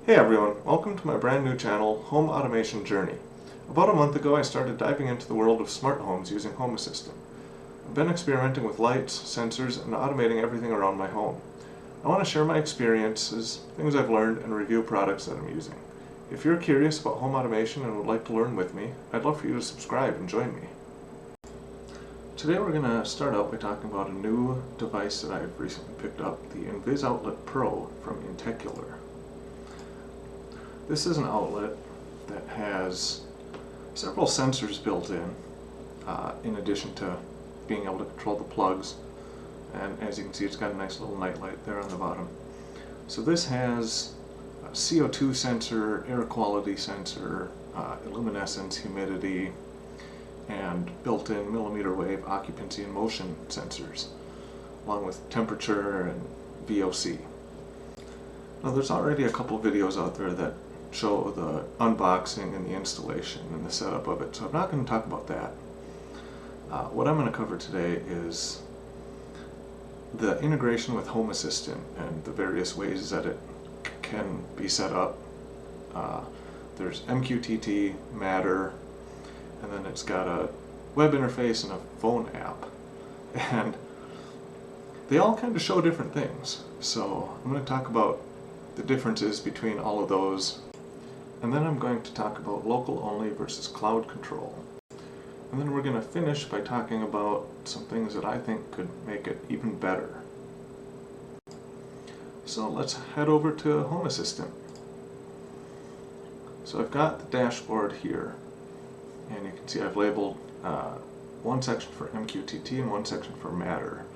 Hey everyone, welcome to my brand new channel, Home Automation Journey. About a month ago I started diving into the world of smart homes using Home Assistant. I've been experimenting with lights, sensors, and automating everything around my home. I want to share my experiences, things I've learned, and review products that I'm using. If you're curious about home automation and would like to learn with me, I'd love for you to subscribe and join me. Today we're going to start out by talking about a new device that I've recently picked up, the Invisoutlet Pro from Intecular. This is an outlet that has several sensors built in addition to being able to control the plugs. And as you can see, it's got a nice little night light there on the bottom. So this has a CO2 sensor, air quality sensor, luminescence, humidity, and built-in mmWave occupancy and motion sensors, along with temperature and VOC. Now there's already a couple videos out there that show the unboxing and the installation and the setup of it, so I'm not going to talk about that. What I'm going to cover today is the integration with Home Assistant and the various ways that it can be set up. There's MQTT, Matter, and then it's got a web interface and a phone app. And they all kind of show different things. So I'm going to talk about the differences between all of those. And then I'm going to talk about local only versus cloud control. And then we're going to finish by talking about some things that I think could make it even better. So let's head over to Home Assistant. So I've got the dashboard here. And you can see I've labeled one section for MQTT and one section for Matter.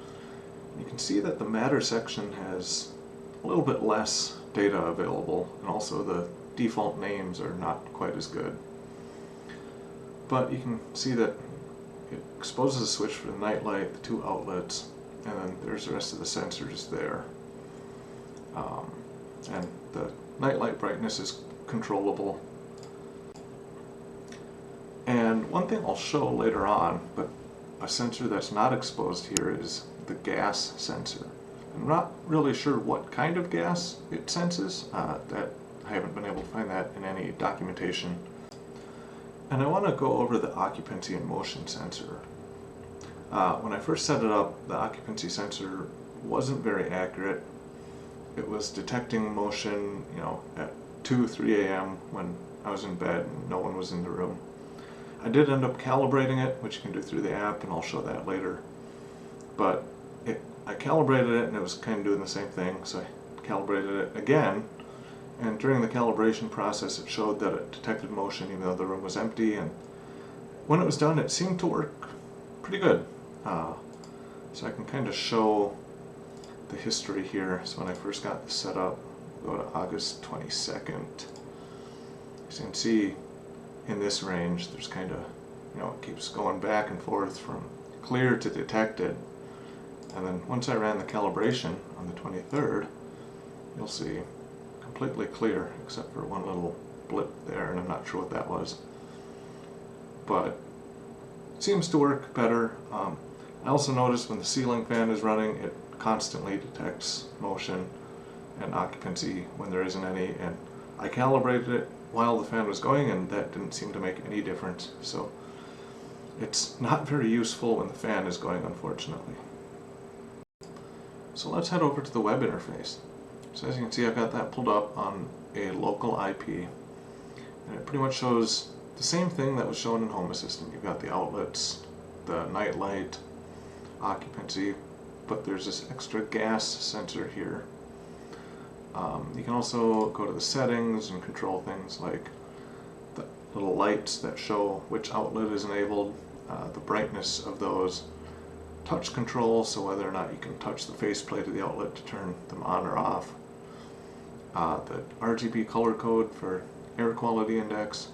You can see that the Matter section has a little bit less data available, and also the default names are not quite as good. But you can see that it exposes a switch for the night light, the two outlets, and then there's the rest of the sensors there. And the night light brightness is controllable. And one thing I'll show later on, but a sensor that's not exposed here is the gas sensor. I'm not really sure what kind of gas it senses. That I haven't been able to find that in any documentation. And I want to go over the occupancy and motion sensor. When I first set it up, the occupancy sensor wasn't very accurate. It was detecting motion, at 2, 3 a.m. when I was in bed and no one was in the room. I did end up calibrating it, which you can do through the app, and I'll show that later. But I calibrated it and it was kind of doing the same thing, so I calibrated it again, and during the calibration process it showed that it detected motion even though the room was empty, and when it was done it seemed to work pretty good. So I can kind of show the history here. So when I first got this set up, go to August 22nd. As you can see, in this range there's kind of, it keeps going back and forth from clear to detected. And then once I ran the calibration on the 23rd, you'll see completely clear except for one little blip there, and I'm not sure what that was. But it seems to work better. I also noticed when the ceiling fan is running, it constantly detects motion and occupancy when there isn't any, and I calibrated it while the fan was going and that didn't seem to make any difference. So it's not very useful when the fan is going, unfortunately. So let's head over to the web interface. So as you can see, I've got that pulled up on a local IP, and it pretty much shows the same thing that was shown in Home Assistant. You've got the outlets, the night light, occupancy, but there's this extra gas sensor here. You can also go to the settings and control things like the little lights that show which outlet is enabled, the brightness of those, touch control, so whether or not you can touch the faceplate of the outlet to turn them on or off, the RGB color code for air quality index,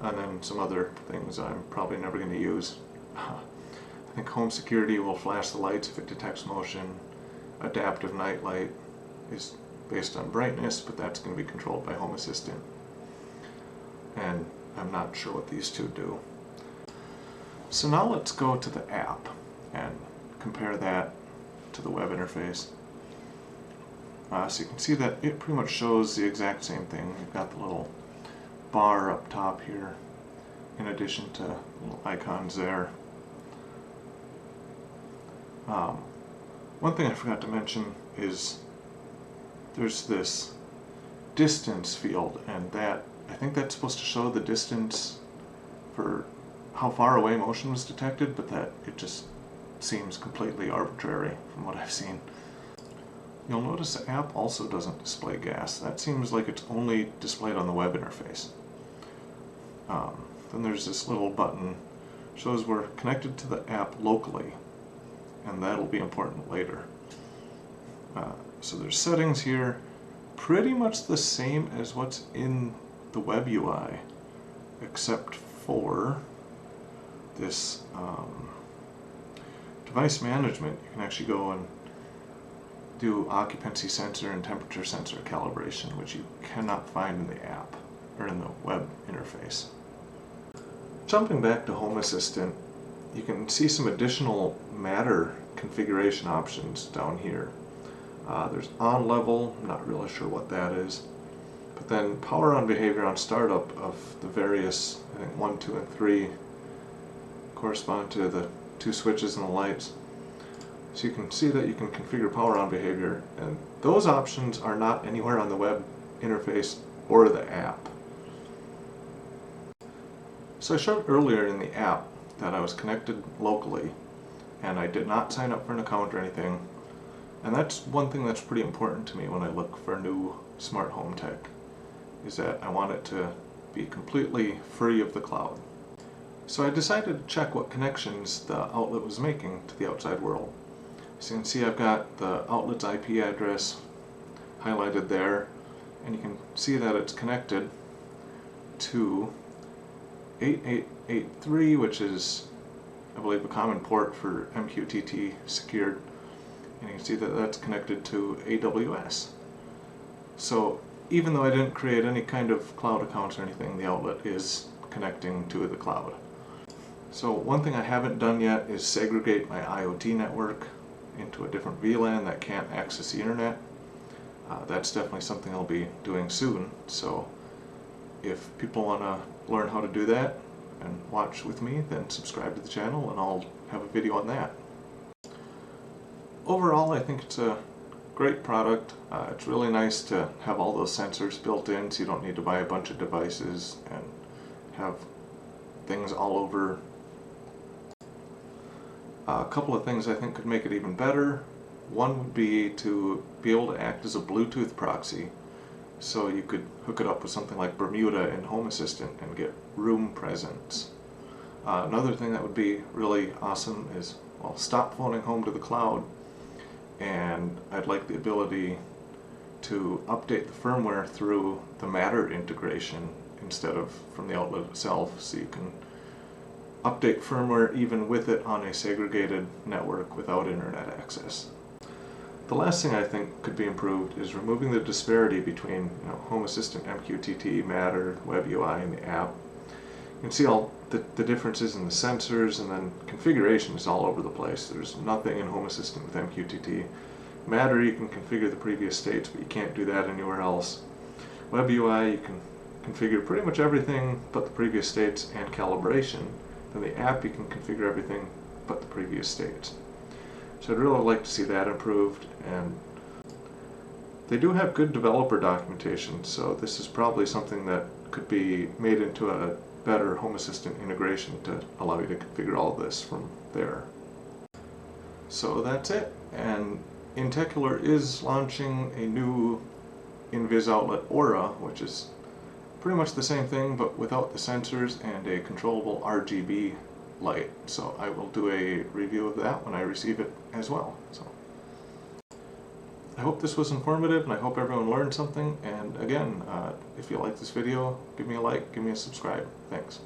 and then some other things I'm probably never going to use. I think home security will flash the lights if it detects motion. Adaptive night light is based on brightness, but that's going to be controlled by Home Assistant. And I'm not sure what these two do. So now let's go to the app and compare that to the web interface. So you can see that it pretty much shows the exact same thing. We've got the little bar up top here, in addition to little icons there. One thing I forgot to mention is there's this distance field, and that I think that's supposed to show the distance for how far away motion was detected, but that it just seems completely arbitrary from what I've seen. You'll notice the app also doesn't display gas. That seems like it's only displayed on the web interface. Then there's this little button, shows we're connected to the app locally, and that'll be important later. So there's settings here, pretty much the same as what's in the web UI, except for this device management. You can actually go and do occupancy sensor and temperature sensor calibration, which you cannot find in the app or in the web interface. Jumping back to Home Assistant, you can see some additional Matter configuration options down here. There's on level, I'm not really sure what that is, but then power on behavior on startup of the various, I think 1, 2, and 3 correspond to the 2 switches and the lights. So you can see that you can configure power on behavior, and those options are not anywhere on the web interface or the app. So I showed earlier in the app that I was connected locally, and I did not sign up for an account or anything. And that's one thing that's pretty important to me when I look for new smart home tech, is that I want it to be completely free of the cloud. So I decided to check what connections the outlet was making to the outside world. So you can see I've got the outlet's IP address highlighted there, and you can see that it's connected to 8883, which is, I believe, a common port for MQTT secured. And you can see that that's connected to AWS. So even though I didn't create any kind of cloud accounts or anything, the outlet is connecting to the cloud. So one thing I haven't done yet is segregate my IoT network into a different VLAN that can't access the internet. That's definitely something I'll be doing soon. So if people want to learn how to do that and watch with me, then subscribe to the channel and I'll have a video on that. Overall, I think it's a great product. It's really nice to have all those sensors built in, so you don't need to buy a bunch of devices and have things all over. A couple of things I think could make it even better. One would be to be able to act as a Bluetooth proxy, so you could hook it up with something like Bermuda in Home Assistant and get room presence. Another thing that would be really awesome is, well, stop phoning home to the cloud, and I'd like the ability to update the firmware through the Matter integration instead of from the outlet itself, so you can update firmware even with it on a segregated network without internet access. The last thing I think could be improved is removing the disparity between Home Assistant, MQTT, Matter, Web UI, and the app. You can see all the differences in the sensors, and then configuration is all over the place. There's nothing in Home Assistant with MQTT. Matter, you can configure the previous states, but you can't do that anywhere else. Web UI, you can configure pretty much everything but the previous states and calibration. Then the app, you can configure everything but the previous states. So I'd really like to see that improved, and they do have good developer documentation, so this is probably something that could be made into a better Home Assistant integration to allow you to configure all of this from there. So that's it, and Intecular is launching a new Invisoutlet Aura, which is pretty much the same thing but without the sensors and a controllable RGB light. So I will do a review of that when I receive it as well. So I hope this was informative, and I hope everyone learned something. And again, if you like this video, give me a like, give me a subscribe. Thanks.